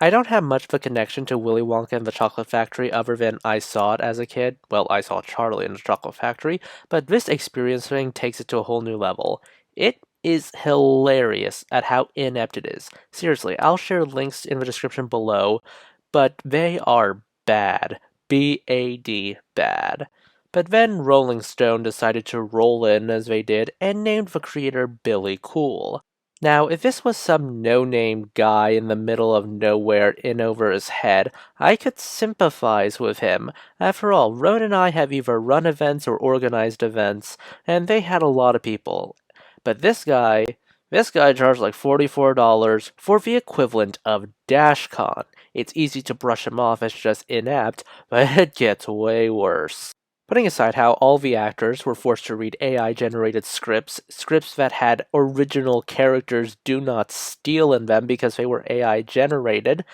I don't have much of a connection to Willy Wonka and the Chocolate Factory other than I saw it as a kid. Well, I saw Charlie in the Chocolate Factory, but this experiencing takes it to a whole new level. It is hilarious at how inept it is. Seriously, I'll share links in the description below, but they are bad. B-A-D, bad. But then Rolling Stone decided to roll in as they did and named the creator Billy Coull. Now, if this was some no-name guy in the middle of nowhere in over his head, I could sympathize with him. After all, Roan and I have either run events or organized events, and they had a lot of people. But this guy charged like $44 for the equivalent of DashCon. It's easy to brush him off as just inept, but it gets way worse. Putting aside how all the actors were forced to read AI-generated scripts that had original characters do not steal in them because they were AI-generated,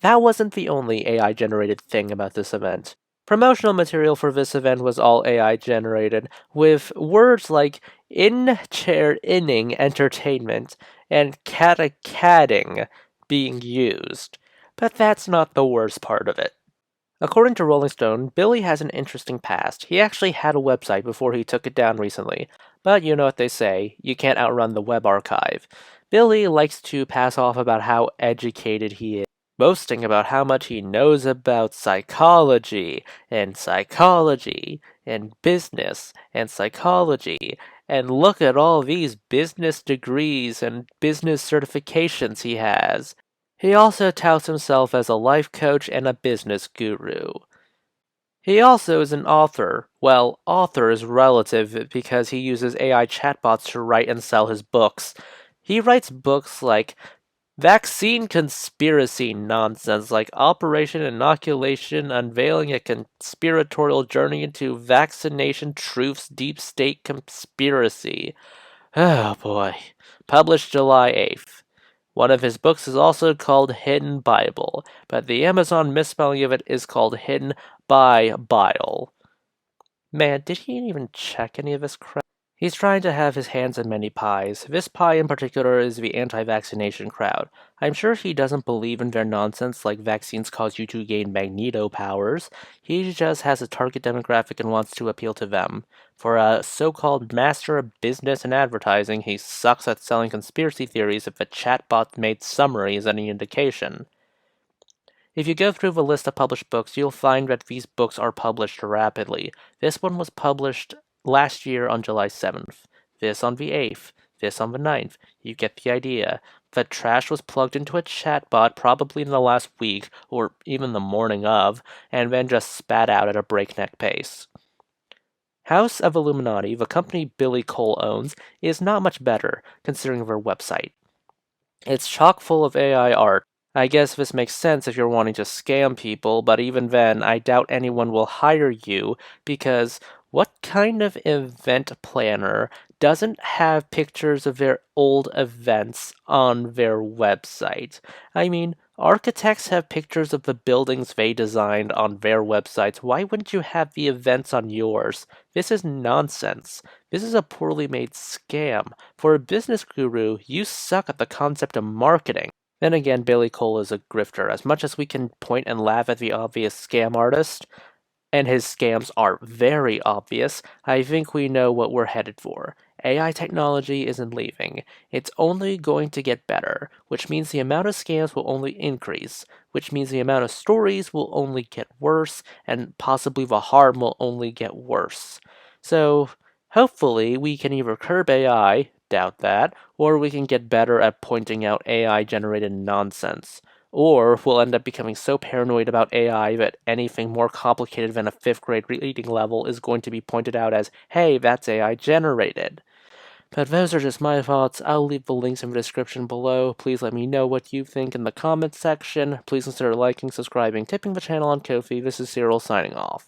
that wasn't the only AI-generated thing about this event. Promotional material for this event was all AI-generated, with words like in-chair inning entertainment and catting being used. But that's not the worst part of it. According to Rolling Stone, Billy has an interesting past. He actually had a website before he took it down recently. But you know what they say, you can't outrun the web archive. Billy likes to pass off about how educated he is, boasting about how much he knows about psychology, and business, and psychology, and look at all these business degrees and business certifications he has. He also touts himself as a life coach and a business guru. He also is an author. Well, author is relative because he uses AI chatbots to write and sell his books. He writes books like vaccine conspiracy nonsense, like Operation Inoculation unveiling a conspiratorial journey into vaccination truth's deep state conspiracy. Oh boy. Published July 8th. One of his books is also called Hidden Bible, but the Amazon misspelling of it is called Hidden by Bile. Man, did he even check any of this crap? He's trying to have his hands in many pies. This pie in particular is the anti-vaccination crowd. I'm sure he doesn't believe in their nonsense like vaccines cause you to gain magneto powers. He just has a target demographic and wants to appeal to them. For a so-called master of business and advertising, he sucks at selling conspiracy theories if a chatbot made summary is any indication. If you go through the list of published books, you'll find that these books are published rapidly. This one was published last year on July 7th, this on the 8th, this on the 9th. You get the idea. The trash was plugged into a chatbot probably in the last week, or even the morning of, and then just spat out at a breakneck pace. House of Illuminati, the company Billy Coull owns, is not much better, considering their website. It's chock full of AI art. I guess this makes sense if you're wanting to scam people, but even then, I doubt anyone will hire you, because what kind of event planner doesn't have pictures of their old events on their website? I mean, architects have pictures of the buildings they designed on their websites. Why wouldn't you have the events on yours? This is nonsense. This is a poorly made scam. For a business guru, you suck at the concept of marketing. Then again, Billy Coull is a grifter. As much as we can point and laugh at the obvious scam artist, and his scams are very obvious, I think we know what we're headed for. AI technology isn't leaving. It's only going to get better, which means the amount of scams will only increase, which means the amount of stories will only get worse, and possibly the harm will only get worse. So, hopefully, we can either curb AI, doubt that, or we can get better at pointing out AI-generated nonsense. Or we'll end up becoming so paranoid about AI that anything more complicated than a 5th grade reading level is going to be pointed out as, hey, that's AI generated. But those are just my thoughts. I'll leave the links in the description below. Please let me know what you think in the comments section. Please consider liking, subscribing, tipping the channel on Ko-fi. This is Cyril signing off.